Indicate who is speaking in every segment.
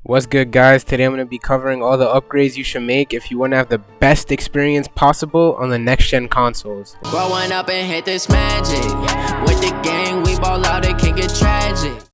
Speaker 1: What's good, guys? Today I'm going to be covering all the upgrades you should make if you want to have the best experience possible on the next gen consoles.
Speaker 2: Growing up and hit this magic. With the gang, we ball out, it can get tragic.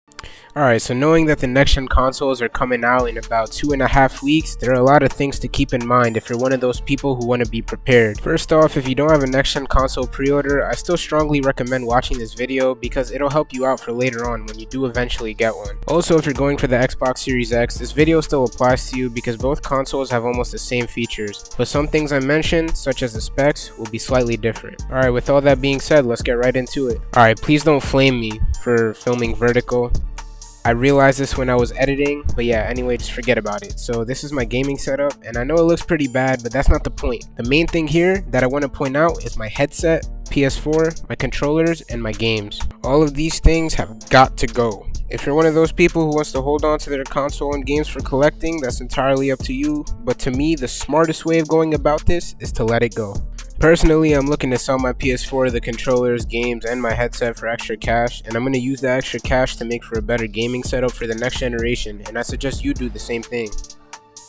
Speaker 1: Alright, so knowing that the next gen consoles are coming out in about 2.5 weeks, there are a lot of things to keep in mind if you're one of those people who want to be prepared. First off, if you don't have a next gen console pre-order, I still strongly recommend watching this video because it'll help you out for later on when you do eventually get one. Also, if you're going for the Xbox Series X, this video still applies to you because both consoles have almost the same features, but some things I mentioned, such as the specs, will be slightly different. Alright, with all that being said, let's get right into it. Alright, please don't flame me for filming vertical. I realized this when I was editing, but yeah, anyway, just forget about it. So this is my gaming setup, and I know it looks pretty bad, but that's not the point. The main thing here that I want to point out is my headset, PS4, my controllers, and my games. All of these things have got to go. If you're one of those people who wants to hold on to their console and games for collecting, that's entirely up to you, but to me, the smartest way of going about this is to let it go. Personally, I'm looking to sell my PS4, the controllers, games, and my headset for extra cash, and I'm going to use the extra cash to make for a better gaming setup for the next generation, and I suggest you do the same thing.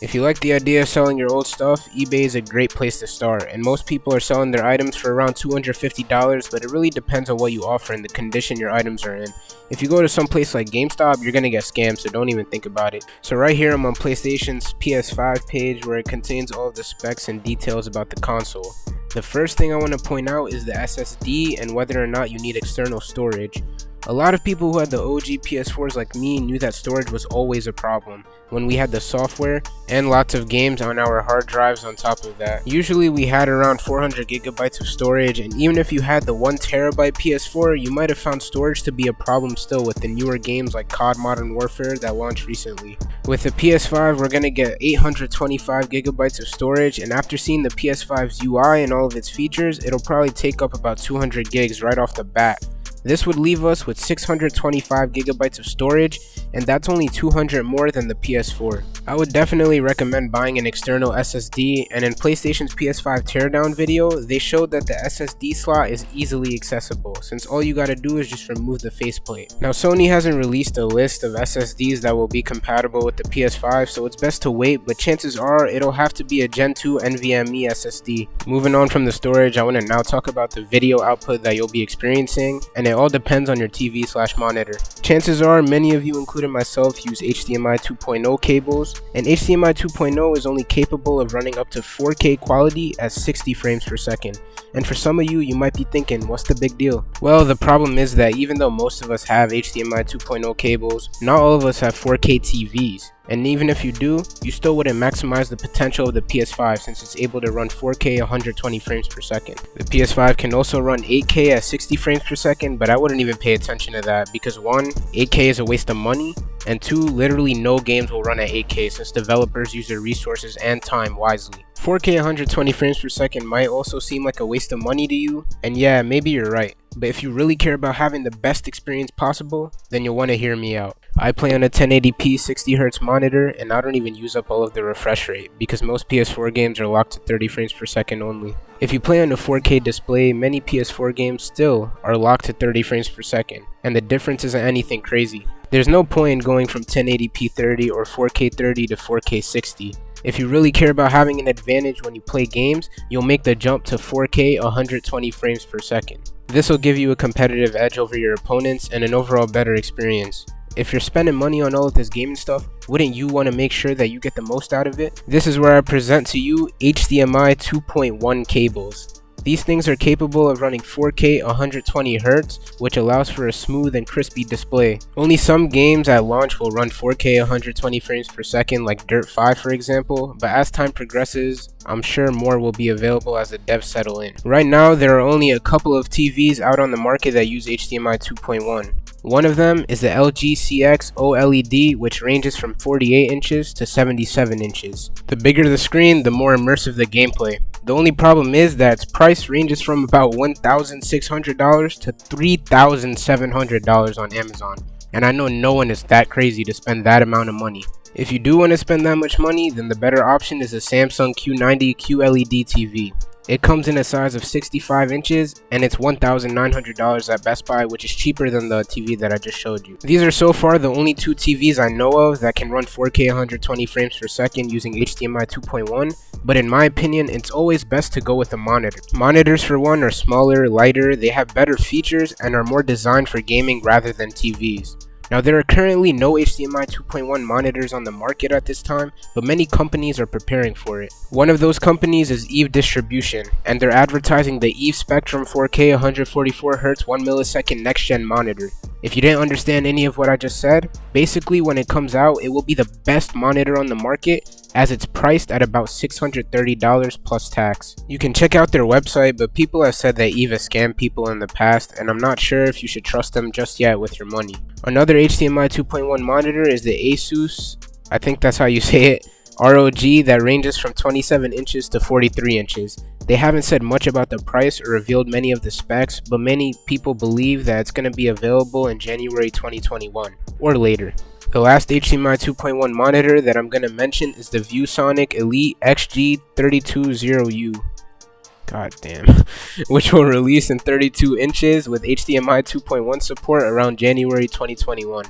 Speaker 1: If you like the idea of selling your old stuff, eBay is a great place to start, and most people are selling their items for around $250, but it really depends on what you offer and the condition your items are in. If you go to some place like GameStop, you're gonna get scammed, so don't even think about it. So right here I'm on PlayStation's PS5 page where it contains all of the specs and details about the console. The first thing I want to point out is the SSD and whether or not you need external storage. A lot of people who had the OG PS4s like me knew that storage was always a problem when we had the software and lots of games on our hard drives on top of that. Usually we had around 400 gigabytes of storage, and even if you had the 1 terabyte PS4, you might have found storage to be a problem still with the newer games like COD Modern Warfare that launched recently. With the PS5, we're gonna get 825 gigabytes of storage, and after seeing the PS5's UI and all of its features, it'll probably take up about 200 gigs right off the bat. This would leave us with 625 gigabytes of storage, and that's only 200 more than the PS4. I would definitely recommend buying an external SSD, and in PlayStation's PS5 teardown video, they showed that the SSD slot is easily accessible, since all you gotta do is just remove the faceplate. Now, Sony hasn't released a list of SSDs that will be compatible with the PS5, so it's best to wait, but chances are it'll have to be a Gen 2 NVMe SSD. Moving on from the storage, I want to now talk about the video output that you'll be experiencing, and it all depends on your TV/monitor. Chances are many of you, including myself, use HDMI 2.0 cables, and HDMI 2.0 is only capable of running up to 4K quality at 60 frames per second. And for some of you, you might be thinking, what's the big deal? Well, the problem is that even though most of us have HDMI 2.0 cables, not all of us have 4K TVs. And even if you do, you still wouldn't maximize the potential of the PS5 since it's able to run 4K 120 frames per second. The PS5 can also run 8K at 60 frames per second, but I wouldn't even pay attention to that because 1, 8K is a waste of money, and 2, literally no games will run at 8K since developers use their resources and time wisely. 4K 120 frames per second might also seem like a waste of money to you, and yeah, maybe you're right. But if you really care about having the best experience possible, then you'll want to hear me out. I play on a 1080p 60Hz monitor, and I don't even use up all of the refresh rate because most PS4 games are locked to 30 frames per second only. If you play on a 4K display, many PS4 games still are locked to 30 frames per second, and the difference isn't anything crazy. There's no point in going from 1080p 30 or 4K 30 to 4K 60. If you really care about having an advantage when you play games, you'll make the jump to 4K 120 frames per second. This will give you a competitive edge over your opponents and an overall better experience. If you're spending money on all of this gaming stuff, wouldn't you want to make sure that you get the most out of it? This is where I present to you HDMI 2.1 cables. These things are capable of running 4K 120Hz, which allows for a smooth and crispy display. Only some games at launch will run 4K 120 frames per second like Dirt 5 for example, but as time progresses, I'm sure more will be available as the devs settle in. Right now, there are only a couple of TVs out on the market that use HDMI 2.1. One of them is the LG CX OLED, which ranges from 48 inches to 77 inches. The bigger the screen, the more immersive the gameplay. The only problem is that its price ranges from about $1,600 to $3,700 on Amazon. And I know no one is that crazy to spend that amount of money. If you do want to spend that much money, then the better option is a Samsung Q90 QLED TV. It comes in a size of 65 inches and it's $1,900 at Best Buy, which is cheaper than the TV that I just showed you. These are so far the only two TVs I know of that can run 4K 120 frames per second using HDMI 2.1, but in my opinion, it's always best to go with a monitor. Monitors, for one, are smaller, lighter, they have better features, and are more designed for gaming rather than TVs. Now, there are currently no HDMI 2.1 monitors on the market at this time, but many companies are preparing for it. One of those companies is Eve Distribution, and they're advertising the Eve Spectrum 4K 144Hz 1 millisecond next-gen monitor. If you didn't understand any of what I just said, basically when it comes out, it will be the best monitor on the market, as it's priced at about $630 plus tax. You can check out their website, but people have said that Eve has scammed people in the past, and I'm not sure if you should trust them just yet with your money. Another HDMI 2.1 monitor is the Asus, I think that's how you say it, ROG, that ranges from 27 inches to 43 inches. They haven't said much about the price or revealed many of the specs, but many people believe that it's going to be available in January 2021 or later. The last HDMI 2.1 monitor that I'm going to mention is the ViewSonic Elite XG320U. God damn. Which will release in 32 inches with HDMI 2.1 support around January 2021.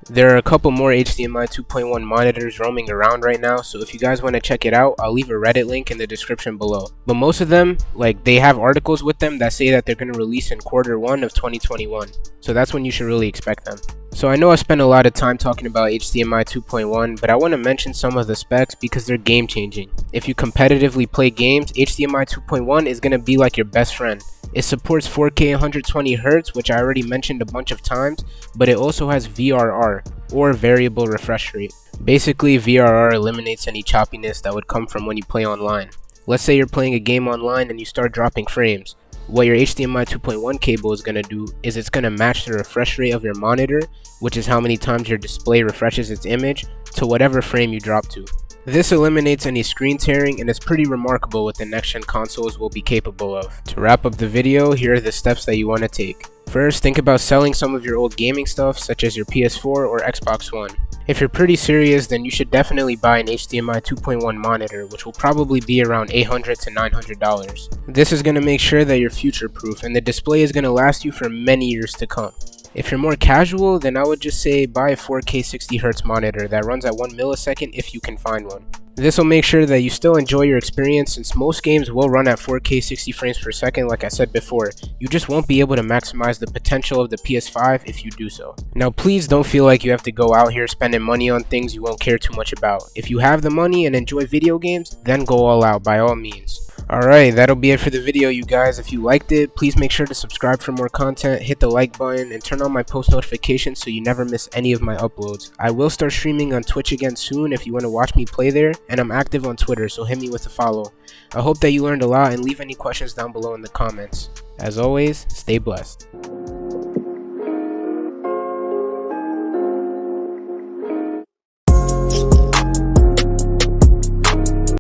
Speaker 1: There are a couple more HDMI 2.1 monitors roaming around right now, so if you guys want to check it out, I'll leave a Reddit link in the description below. But most of them, they have articles with them that say that they're going to release in Q1 of 2021. So that's when you should really expect them. So I know I spent a lot of time talking about HDMI 2.1, but I want to mention some of the specs because they're game changing. If you competitively play games, HDMI 2.1 is going to be like your best friend. It supports 4K 120Hz, which I already mentioned a bunch of times, but it also has VRR, or variable refresh rate. Basically, VRR eliminates any choppiness that would come from when you play online. Let's say you're playing a game online and you start dropping frames. What your HDMI 2.1 cable is going to do is it's going to match the refresh rate of your monitor, which is how many times your display refreshes its image, to whatever frame you drop to. This eliminates any screen tearing and is pretty remarkable what the next-gen consoles will be capable of. To wrap up the video, here are the steps that you want to take. First, think about selling some of your old gaming stuff, such as your PS4 or Xbox One. If you're pretty serious, then you should definitely buy an HDMI 2.1 monitor, which will probably be around $800 to $900. This is going to make sure that you're future-proof, and the display is going to last you for many years to come. If you're more casual, then I would just say buy a 4K 60Hz monitor that runs at 1 millisecond if you can find one. This will make sure that you still enjoy your experience, since most games will run at 4K 60 frames per second like I said before. You just won't be able to maximize the potential of the PS5 if you do so. Now please don't feel like you have to go out here spending money on things you won't care too much about. If you have the money and enjoy video games, then go all out by all means. Alright, that'll be it for the video, you guys. If you liked it, please make sure to subscribe for more content, hit the like button, and turn on my post notifications so you never miss any of my uploads. I will start streaming on Twitch again soon if you want to watch me play there, and I'm active on Twitter, so hit me with a follow. I hope that you learned a lot, and leave any questions down below in the comments. As always, stay blessed.